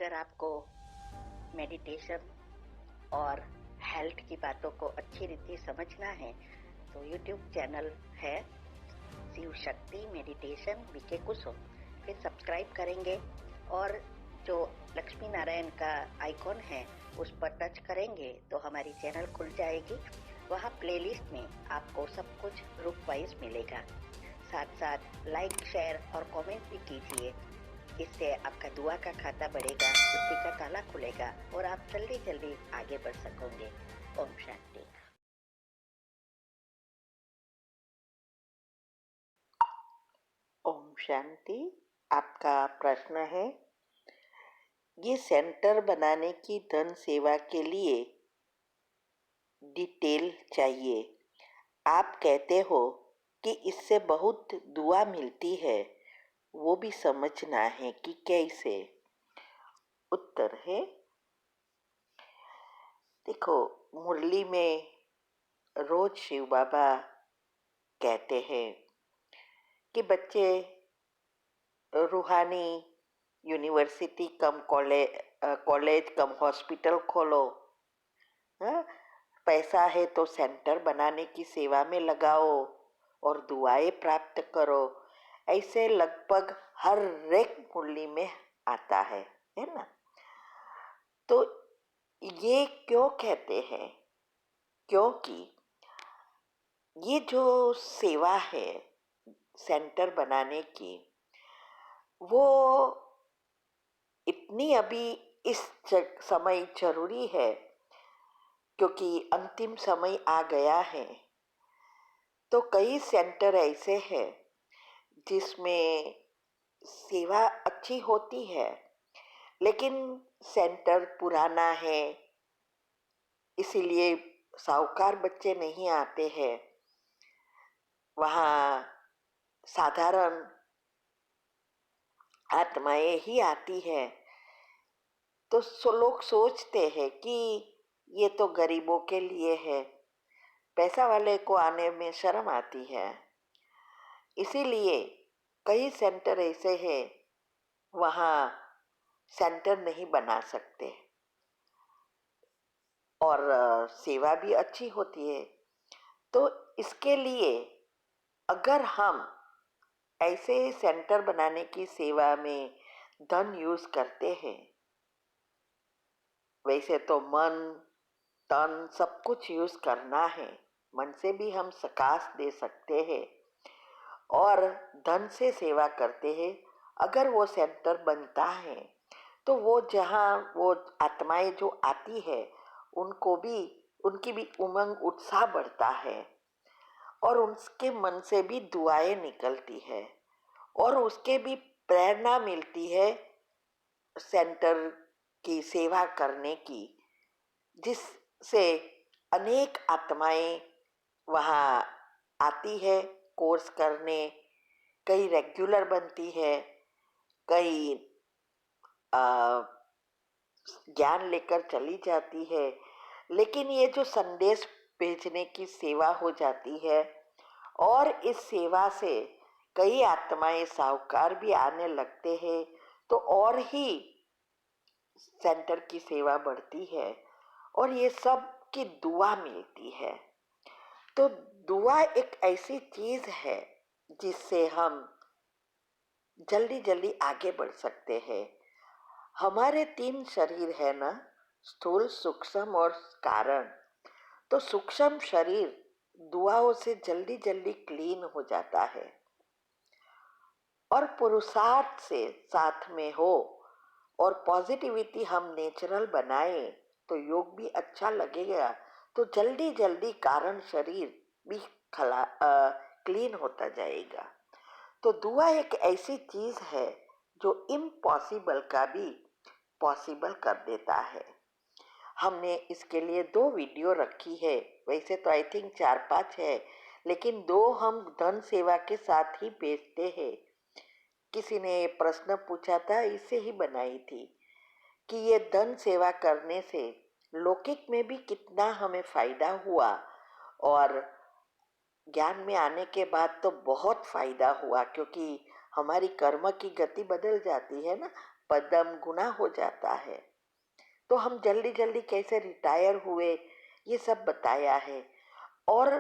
अगर आपको मेडिटेशन और हेल्थ की बातों को अच्छी रीति समझना है तो यूट्यूब चैनल है शिव शक्ति मेडिटेशन बीके कुसुम, फिर सब्सक्राइब करेंगे और जो लक्ष्मी नारायण का आइकॉन है उस पर टच करेंगे तो हमारी चैनल खुल जाएगी। वहाँ प्लेलिस्ट में आपको सब कुछ ग्रुप वाइज मिलेगा। साथ साथ लाइक शेयर और कमेंट भी कीजिए, इससे आपका दुआ का खाता बढ़ेगा, बुद्धि का ताला खुलेगा और आप जल्दी जल्दी आगे बढ़ सकोगे। ओम शांति। ओम शांति। आपका प्रश्न है, ये सेंटर बनाने की धन सेवा के लिए डिटेल चाहिए। आप कहते हो कि इससे बहुत दुआ मिलती है, वो भी समझना है कि कैसे। उत्तर है, देखो, मुरली में रोज शिव बाबा कहते हैं कि बच्चे रूहानी यूनिवर्सिटी कम कॉलेज कम हॉस्पिटल खोलो, हाँ? पैसा है तो सेंटर बनाने की सेवा में लगाओ और दुआएं प्राप्त करो। ऐसे लगभग हर एक मुरली में आता है ना। तो ये क्यों कहते हैं? क्योंकि ये जो सेवा है सेंटर बनाने की, वो इतनी अभी इस समय जरूरी है क्योंकि अंतिम समय आ गया है। तो कई सेंटर ऐसे हैं जिसमें सेवा अच्छी होती है, लेकिन सेंटर पुराना है, इसीलिए साहूकार बच्चे नहीं आते हैं। वहाँ साधारण आत्माएं ही आती है। तो लोग सोचते हैं कि ये तो गरीबों के लिए है, पैसा वाले को आने में शर्म आती है। इसीलिए कई सेंटर ऐसे हैं वहाँ सेंटर नहीं बना सकते और सेवा भी अच्छी होती है। तो इसके लिए अगर हम ऐसे सेंटर बनाने की सेवा में धन यूज करते हैं, वैसे तो मन तन सब कुछ यूज करना है, मन से भी हम सकाश दे सकते हैं और धन से सेवा करते हैं। अगर वो सेंटर बनता है तो वो जहाँ वो आत्माएं जो आती है उनको भी, उनकी भी उमंग उत्साह बढ़ता है और उसके मन से भी दुआएं निकलती है और उसके भी प्रेरणा मिलती है सेंटर की सेवा करने की, जिससे अनेक आत्माएं वहाँ आती है कोर्स करने, कई रेगुलर बनती है, कई ज्ञान लेकर चली जाती है। लेकिन ये जो संदेश भेजने की सेवा हो जाती है और इस सेवा से कई आत्माएं साहूकार भी आने लगते हैं, तो और ही सेंटर की सेवा बढ़ती है और ये सब की दुआ मिलती है। तो दुआ एक ऐसी चीज है जिससे हम जल्दी जल्दी आगे बढ़ सकते हैं। हमारे 3 शरीर है ना, स्थूल सूक्ष्म और कारण। तो सूक्ष्म शरीर दुआओं से जल्दी जल्दी क्लीन हो जाता है और पुरुषार्थ से साथ में हो और पॉजिटिविटी हम नेचुरल बनाए तो योग भी अच्छा लगेगा। तो जल्दी जल्दी कारण शरीर भी क्लीन होता जाएगा। तो दुआ एक ऐसी चीज है जो इम्पॉसिबल का भी पॉसिबल कर देता है। हमने इसके लिए 2 वीडियो रखी है, वैसे तो आई थिंक 4-5 है, लेकिन 2 हम धन सेवा के साथ ही भेजते हैं। किसी ने प्रश्न पूछा था, इससे ही बनाई थी कि ये धन सेवा करने से लौकिक में भी कितना हमें फायदा हुआ और ज्ञान में आने के बाद तो बहुत फायदा हुआ, क्योंकि हमारी कर्म की गति बदल जाती है ना। पदम गुना हो जाता है। तो हम जल्दी जल्दी कैसे रिटायर हुए ये सब बताया है। और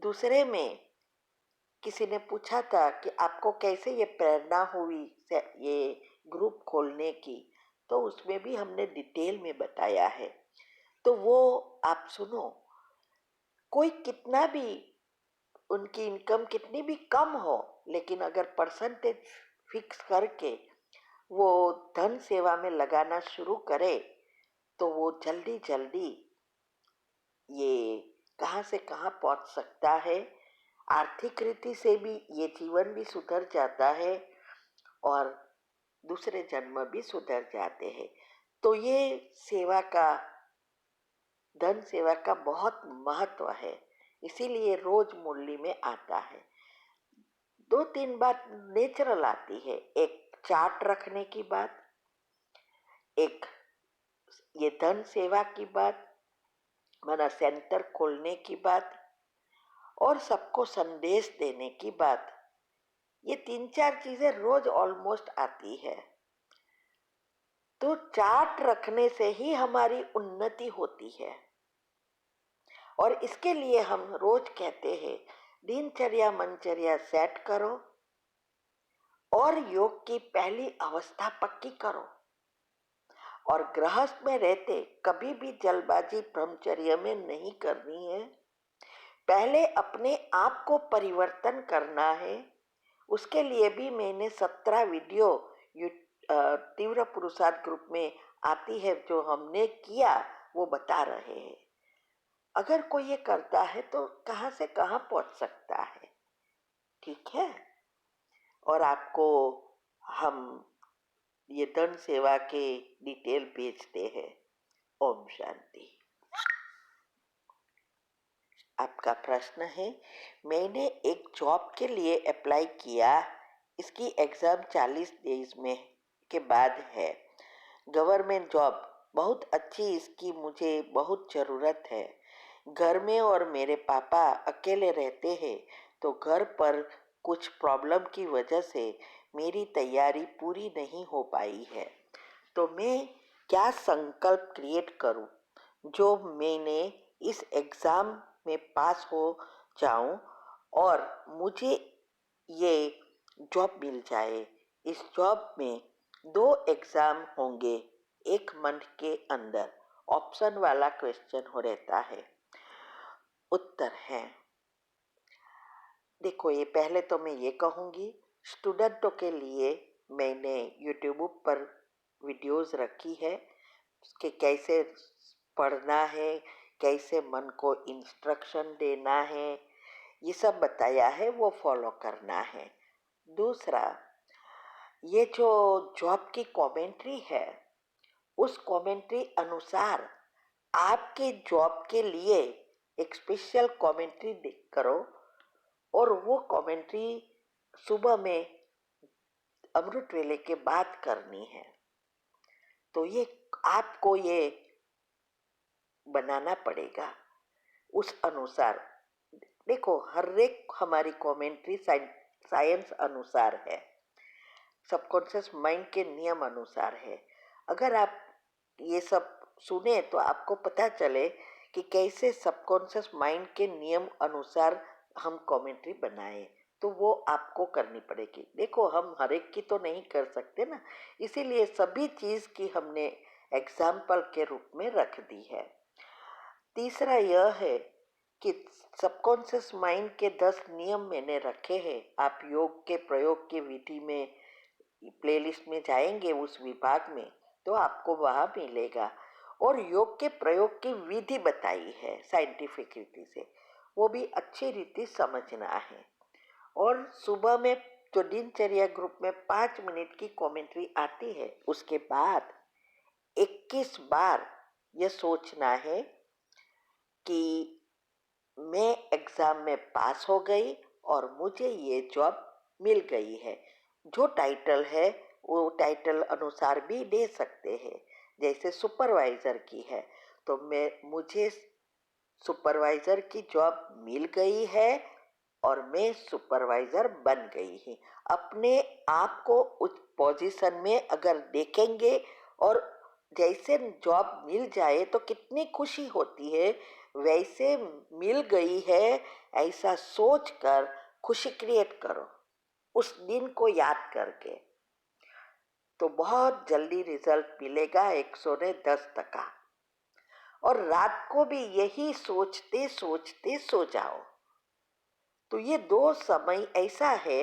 दूसरे में किसी ने पूछा था कि आपको कैसे ये प्रेरणा हुई ये ग्रुप खोलने की, तो उसमें भी हमने डिटेल में बताया है। तो वो आप सुनो। कोई कितना भी उनकी इनकम कितनी भी कम हो, लेकिन अगर परसेंटेज फिक्स करके वो धन सेवा में लगाना शुरू करे तो वो जल्दी जल्दी ये कहाँ से कहाँ पहुंच सकता है। आर्थिक रीति से भी ये जीवन भी सुधर जाता है और दूसरे जन्म भी सुधर जाते हैं। तो ये सेवा का, धन सेवा का बहुत महत्व है, इसीलिए रोज मुरली में आता है। दो तीन बात नेचुरल आती है, एक चार्ट रखने की बात, एक ये धन सेवा की बात, माना सेंटर खोलने की बात, और सबको संदेश देने की बात। ये तीन चार चीजें रोज ऑलमोस्ट आती है। तो चार्ट रखने से ही हमारी उन्नति होती है। और इसके लिए हम रोज कहते हैं दिनचर्या मनचर्या सेट करो और योग की पहली अवस्था पक्की करो। और गृहस्थ में रहते कभी भी जल्दबाजी ब्रह्मचर्य में नहीं करनी है। पहले अपने आप को परिवर्तन करना है। उसके लिए भी मैंने 17 वीडियो तीव्र पुरुषार्थ ग्रुप में आती है, जो हमने किया वो बता रहे हैं। अगर कोई ये करता है तो कहाँ से कहाँ पहुंच सकता है। ठीक है। और आपको हम ये धन सेवा के डिटेल भेजते हैं। ओम शांति। आपका प्रश्न है, मैंने एक जॉब के लिए अप्लाई किया, इसकी एग्ज़ाम 40 डेज में के बाद है। गवर्नमेंट जॉब बहुत अच्छी, इसकी मुझे बहुत ज़रूरत है। घर में और मेरे पापा अकेले रहते हैं, तो घर पर कुछ प्रॉब्लम की वजह से मेरी तैयारी पूरी नहीं हो पाई है। तो मैं क्या संकल्प क्रिएट करूं जो मैंने इस एग्ज़ाम में पास हो जाऊं और मुझे ये जॉब मिल जाए। इस जॉब में 2 एग्ज़ाम होंगे 1 मंथ के अंदर। ऑप्शन वाला क्वेश्चन हो रहता है। उत्तर है, देखो ये पहले तो मैं ये कहूँगी, स्टूडेंटों के लिए मैंने यूट्यूब पर वीडियोस रखी है कि कैसे पढ़ना है, कैसे मन को इंस्ट्रक्शन देना है, ये सब बताया है, वो फॉलो करना है। दूसरा, ये जो जॉब की कमेंट्री है, उस कमेंट्री अनुसार आपके जॉब के लिए एक स्पेशल कमेंट्री करो और वो कमेंट्री सुबह में अमृत वेले के बाद करनी है। तो ये आपको ये बनाना पड़ेगा उस अनुसार। देखो हर एक हमारी कमेंट्री साइंस अनुसार है, सबकॉन्शियस माइंड के नियम अनुसार है। अगर आप ये सब सुने तो आपको पता चले कि कैसे सबकॉन्शियस माइंड के नियम अनुसार हम कमेंट्री बनाए, तो वो आपको करनी पड़ेगी। देखो हम हर एक की तो नहीं कर सकते ना, इसीलिए सभी चीज़ की हमने एग्जाम्पल के रूप में रख दी है। तीसरा यह है कि सबकॉन्शियस माइंड के 10 नियम मैंने रखे हैं। आप योग के प्रयोग की विधि में प्लेलिस्ट में जाएंगे उस विभाग में, तो आपको वहाँ मिलेगा। और योग के प्रयोग की विधि बताई है साइंटिफिक रीति से, वो भी अच्छी रीति समझना है। और सुबह में जो दिनचर्या ग्रुप में 5 मिनट की कमेंट्री आती है, उसके बाद 21 बार यह सोचना है कि मैं एग्ज़ाम में पास हो गई और मुझे ये जॉब मिल गई है। जो टाइटल है वो टाइटल अनुसार भी दे सकते हैं। जैसे सुपरवाइज़र की है तो मुझे सुपरवाइज़र की जॉब मिल गई है और मैं सुपरवाइजर बन गई हूँ। अपने आप को उस पोजीशन में अगर देखेंगे और जैसे जॉब मिल जाए तो कितनी खुशी होती है, वैसे मिल गई है ऐसा सोचकर खुशी क्रिएट करो उस दिन को याद करके, तो बहुत जल्दी रिजल्ट मिलेगा 110%। और रात को भी यही सोचते सोचते सो जाओ। तो ये दो समय ऐसा है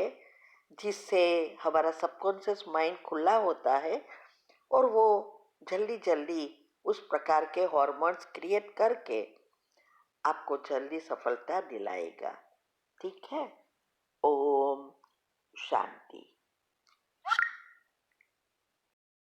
जिससे हमारा सबकॉन्शियस माइंड खुला होता है और वो जल्दी जल्दी उस प्रकार के हॉर्मोन्स क्रिएट करके आपको जल्दी सफलता दिलाएगा। ठीक है। ओम शांति।